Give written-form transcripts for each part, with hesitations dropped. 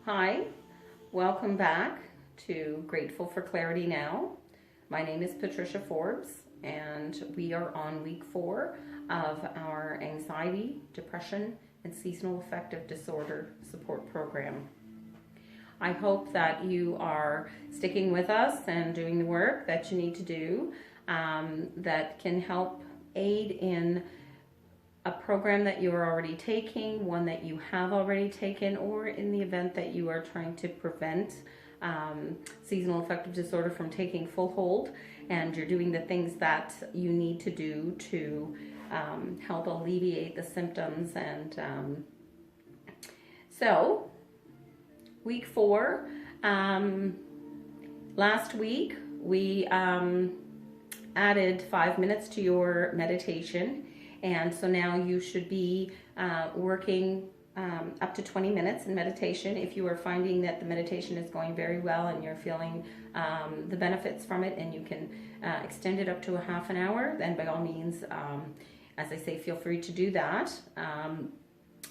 Hi, welcome back to Grateful for Clarity Now. My name is Patricia Forbes, and we are on week 4 of our anxiety, depression, and seasonal affective disorder support program. I hope that you are sticking with us and doing the work that you need to do that can help aid in a program that you are already taking, one that you have already taken, or in the event that you are trying to prevent seasonal affective disorder from taking full hold, and you're doing the things that you need to do to help alleviate the symptoms. And so week 4, last week we added 5 minutes to your meditation. And so now you should be working up to 20 minutes in meditation. If you are finding that the meditation is going very well and you're feeling the benefits from it, and you can extend it up to a half an hour, then by all means, as I say, feel free to do that.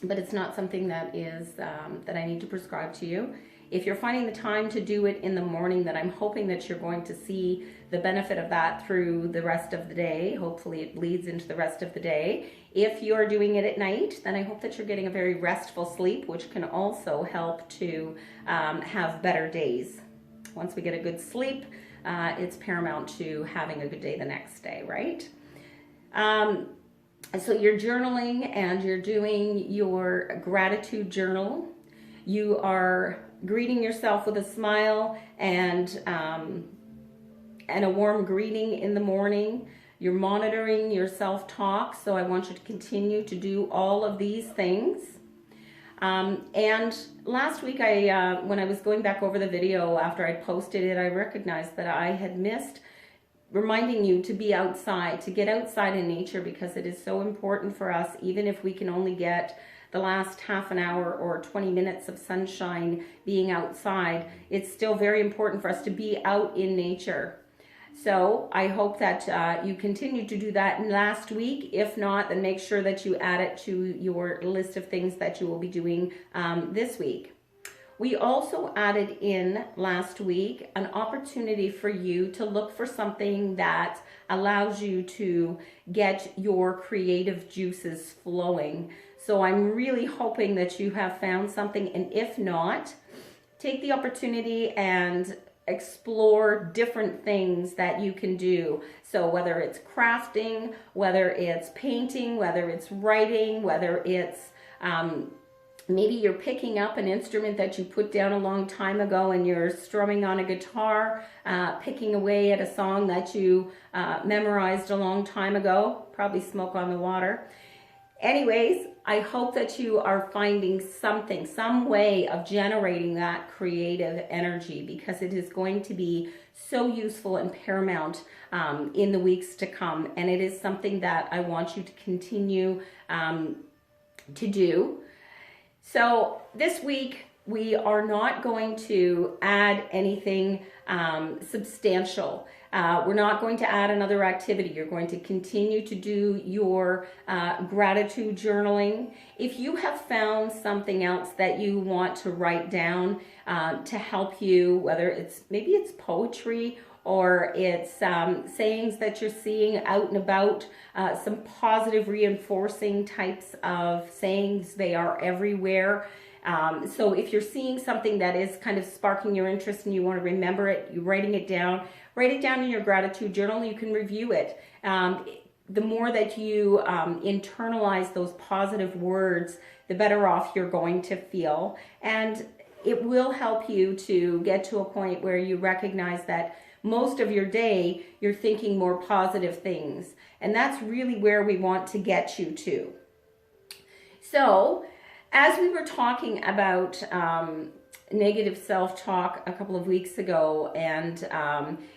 But it's not something that is that I need to prescribe to you. If you're finding the time to do it in the morning, then I'm hoping that you're going to see the benefit of that through the rest of the day. Hopefully it bleeds into the rest of the day. If you're doing it at night, then I hope that you're getting a very restful sleep, which can also help to have better days. Once we get a good sleep, it's paramount to having a good day the next day, right? So you're journaling and you're doing your gratitude journal. You are greeting yourself with a smile and a warm greeting in the morning. You're monitoring your self-talk, so I want you to continue to do all of these things. And last week, when I was going back over the video after I'd posted it, I recognized that I had missed reminding you to be outside, to get outside in nature, because it is so important for us, even if we can only get the last half an hour or 20 minutes of sunshine being outside, it's still very important for us to be out in nature. So I hope that you continue to do that last week. If not, then make sure that you add it to your list of things that you will be doing this week. We also added in last week an opportunity for you to look for something that allows you to get your creative juices flowing. So I'm really hoping that you have found something, and if not, take the opportunity and explore different things that you can do. So whether it's crafting, whether it's painting, whether it's writing, whether it's maybe you're picking up an instrument that you put down a long time ago and you're strumming on a guitar, picking away at a song that you memorized a long time ago, probably Smoke on the Water. Anyways, I hope that you are finding something, some way of generating that creative energy, because it is going to be so useful and paramount in the weeks to come. And it is something that I want you to continue to do. So this week, we are not going to add anything substantial. We're not going to add another activity. You're going to continue to do your gratitude journaling. If you have found something else that you want to write down to help you, whether maybe it's poetry, or it's sayings that you're seeing out and about, some positive reinforcing types of sayings, they are everywhere. So if you're seeing something that is kind of sparking your interest and you want to remember it, you're writing it down, write it down in your gratitude journal. You can review it. The more that you internalize those positive words, the better off you're going to feel. And it will help you to get to a point where you recognize that most of your day, you're thinking more positive things. And that's really where we want to get you to. So, as we were talking about negative self-talk a couple of weeks ago, and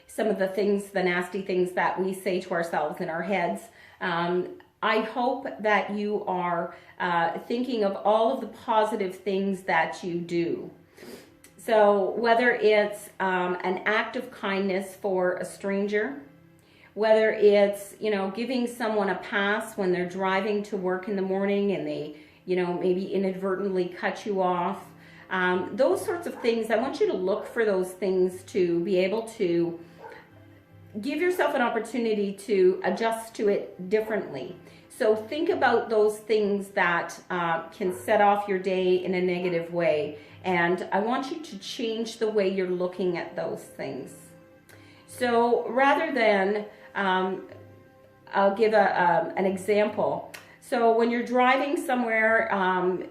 some of the things, the nasty things that we say to ourselves in our heads, I hope that you are thinking of all of the positive things that you do. So whether it's an act of kindness for a stranger, whether it's, giving someone a pass when they're driving to work in the morning and they, maybe inadvertently cut you off, those sorts of things. I want you to look for those things to be able to give yourself an opportunity to adjust to it differently. So think about those things that can set off your day in a negative way. And I want you to change the way you're looking at those things. So rather than, I'll give an example. So when you're driving somewhere and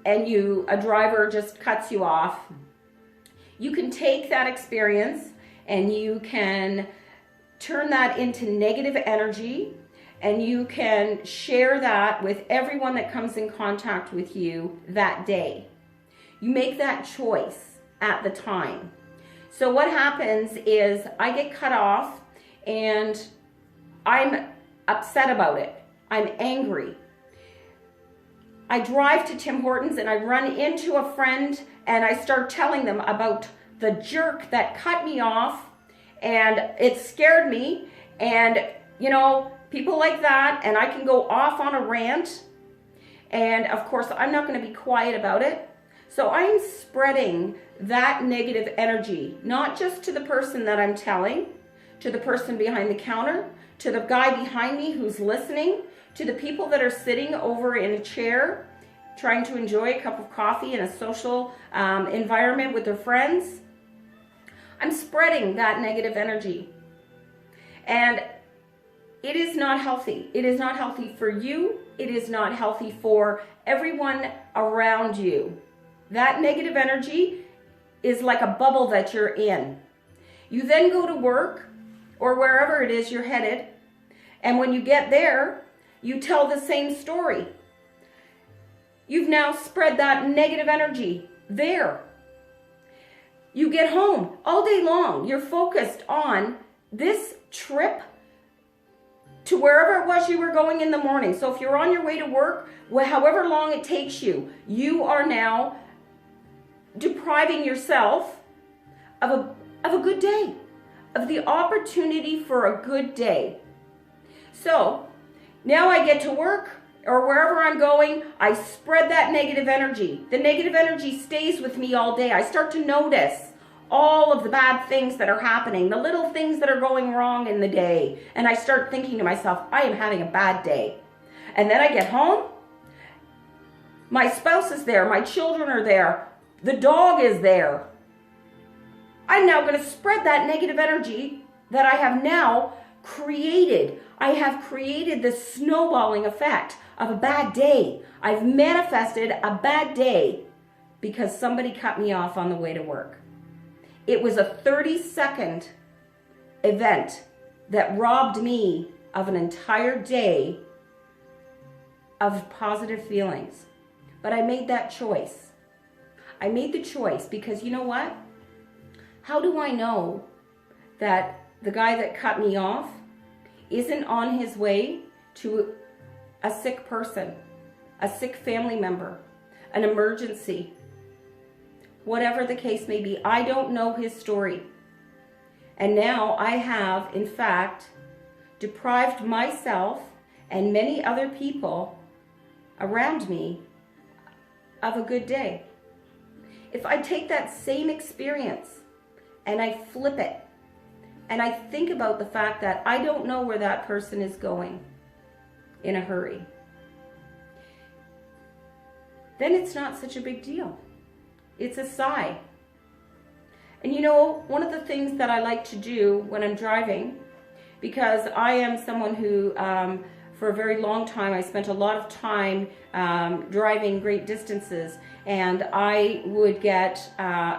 a driver just cuts you off, you can take that experience and you can turn that into negative energy, and you can share that with everyone that comes in contact with you that day. You make that choice at the time. So what happens is I get cut off and I'm upset about it. I'm angry. I drive to Tim Hortons and I run into a friend and I start telling them about the jerk that cut me off, and it scared me, and you know, people like that, and I can go off on a rant, and of course I'm not going to be quiet about it. So I'm spreading that negative energy, not just to the person that I'm telling, to the person behind the counter, to the guy behind me who's listening, to the people that are sitting over in a chair trying to enjoy a cup of coffee in a social environment with their friends. I'm spreading that negative energy. And it is not healthy. It is not healthy for you. It is not healthy for everyone around you. That negative energy is like a bubble that you're in. You then go to work or wherever it is you're headed, and when you get there, you tell the same story. You've now spread that negative energy there. You get home all day long. You're focused on this trip to wherever it was you were going in the morning. So if you're on your way to work, however long it takes you, you are now depriving yourself of a good day, of the opportunity for a good day. So now I get to work or wherever I'm going, I spread that negative energy. The negative energy stays with me all day. I start to notice all of the bad things that are happening, the little things that are going wrong in the day. And I start thinking to myself, I am having a bad day. And then I get home, my spouse is there, my children are there, the dog is there. I'm now going to spread that negative energy that I have now created. I have created this snowballing effect of a bad day. I've manifested a bad day because somebody cut me off on the way to work. It was a 30-second event that robbed me of an entire day of positive feelings. But I made that choice. I made the choice because you know what? How do I know that the guy that cut me off isn't on his way to a sick person, a sick family member, an emergency? Whatever the case may be, I don't know his story. And now I have, in fact, deprived myself and many other people around me of a good day. If I take that same experience and I flip it, and I think about the fact that I don't know where that person is going in a hurry, then it's not such a big deal. It's a sigh. And you know, one of the things that I like to do when I'm driving, because I am someone who, for a very long time, I spent a lot of time driving great distances, and I would get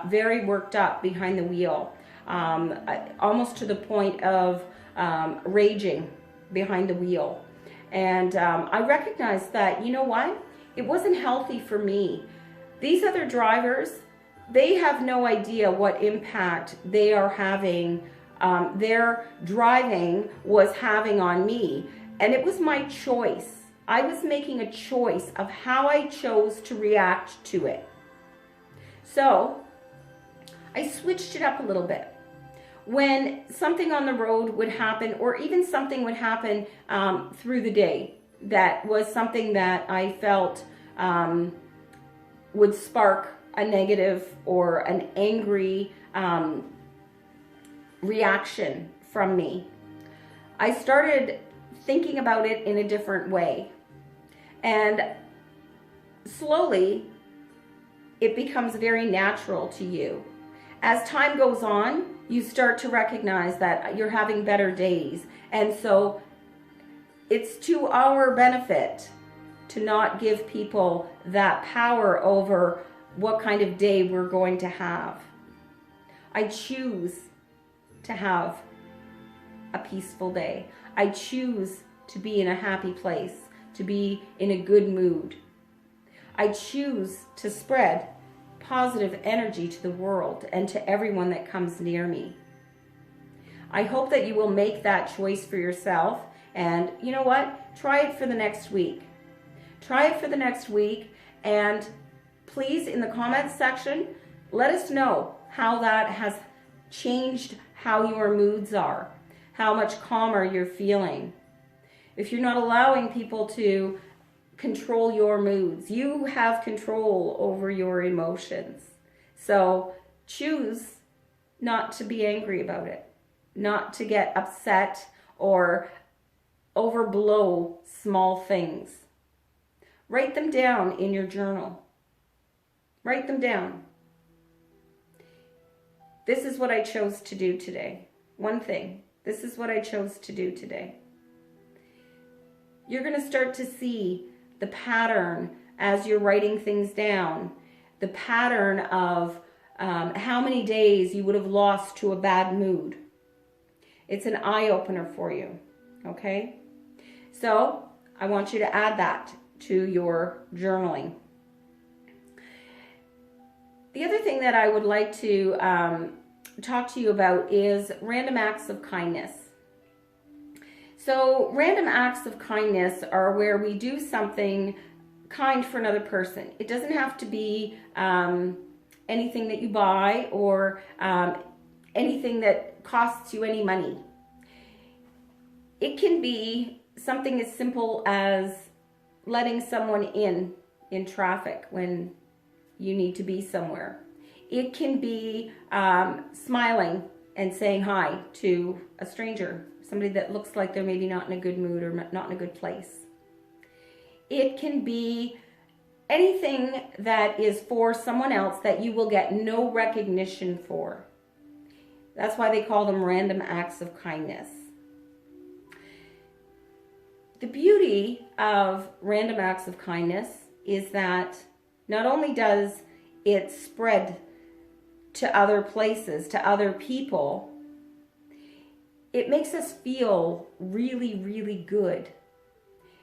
very worked up behind the wheel, almost to the point of raging behind the wheel. And I recognized that, you know what? It wasn't healthy for me. These other drivers, they have no idea what impact they are having, their driving was having on me. And it was my choice. I was making a choice of how I chose to react to it. So I switched it up a little bit. When something on the road would happen, or even something would happen through the day that was something that I felt would spark a negative or an angry reaction from me. I started thinking about it in a different way. And slowly, it becomes very natural to you. As time goes on, you start to recognize that you're having better days. And so it's to our benefit to not give people that power over what kind of day we're going to have. I choose to have a peaceful day. I choose to be in a happy place, to be in a good mood. I choose to spread positive energy to the world and to everyone that comes near me. I hope that you will make that choice for yourself, and you know what? Try it for the next week. Try it for the next week, and please, in the comments section, let us know how that has changed how your moods are, how much calmer you're feeling. If you're not allowing people to control your moods, you have control over your emotions. So choose not to be angry about it, not to get upset or overblow small things. Write them down in your journal. Write them down. This is what I chose to do today. One thing. This is what I chose to do today. You're going to start to see the pattern as you're writing things down. The pattern of how many days you would have lost to a bad mood. It's an eye-opener for you. Okay? So, I want you to add that to your journaling. The other thing that I would like to talk to you about is random acts of kindness. So random acts of kindness are where we do something kind for another person. It doesn't have to be anything that you buy or anything that costs you any money. It can be something as simple as letting someone in traffic when you need to be somewhere. It can be smiling and saying hi to a stranger, somebody that looks like they're maybe not in a good mood or not in a good place. It can be anything that is for someone else that you will get no recognition for. That's why they call them random acts of kindness. The beauty of random acts of kindness is that not only does it spread to other places, to other people, it makes us feel really, really good.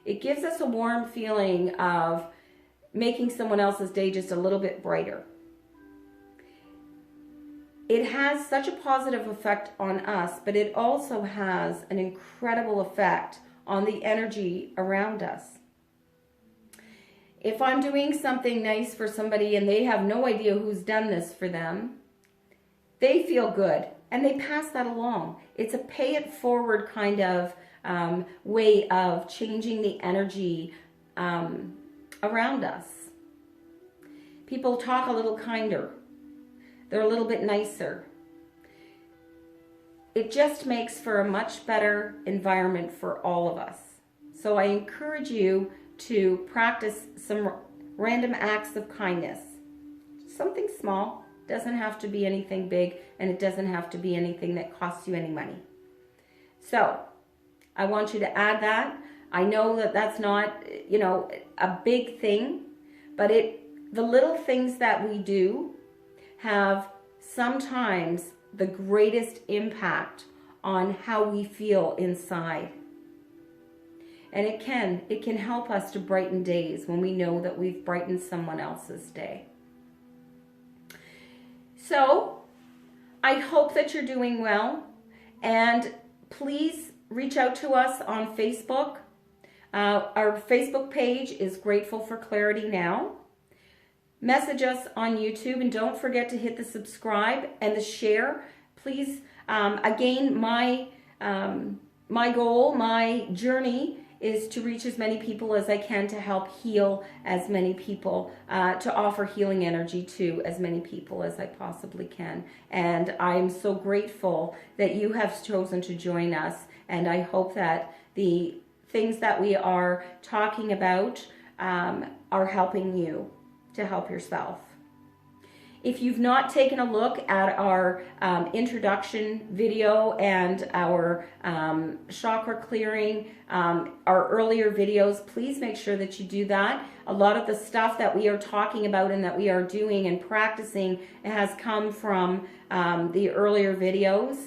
It gives us a warm feeling of making someone else's day just a little bit brighter. It has such a positive effect on us, but it also has an incredible effect on the energy around us. If I'm doing something nice for somebody and they have no idea who's done this for them, they feel good and they pass that along. It's a pay it forward kind of way of changing the energy around us. People talk a little kinder. They're a little bit nicer. It just makes for a much better environment for all of us. So I encourage you to practice some random acts of kindness. Something small. Doesn't have to be anything big, and it doesn't have to be anything that costs you any money. So I want you to add that. I know that that's not, a big thing, but the little things that we do have sometimes the greatest impact on how we feel inside. And it can help us to brighten days when we know that we've brightened someone else's day. So, I hope that you're doing well, and please reach out to us on Facebook. Our Facebook page is Grateful for Clarity Now. Message us on YouTube, and don't forget to hit the subscribe and the share. Please, again, my goal, my journey is to reach as many people as I can, to help heal as many people, to offer healing energy to as many people as I possibly can. And I'm so grateful that you have chosen to join us, and I hope that the things that we are talking about are helping you to help yourself. If you've not taken a look at our introduction video and our chakra clearing, our earlier videos, please make sure that you do that. A lot of the stuff that we are talking about and that we are doing and practicing has come from the earlier videos.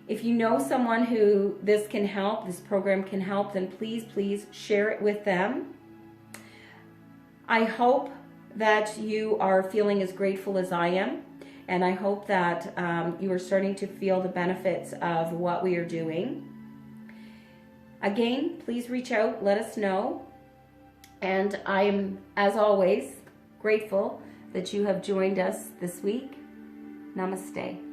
If you know someone who this can help, this program can help, then please share it with them. I hope that you are feeling as grateful as I am, and I hope that you are starting to feel the benefits of what we are doing. Again, please reach out, let us know, and I am, as always, grateful that you have joined us this week. Namaste.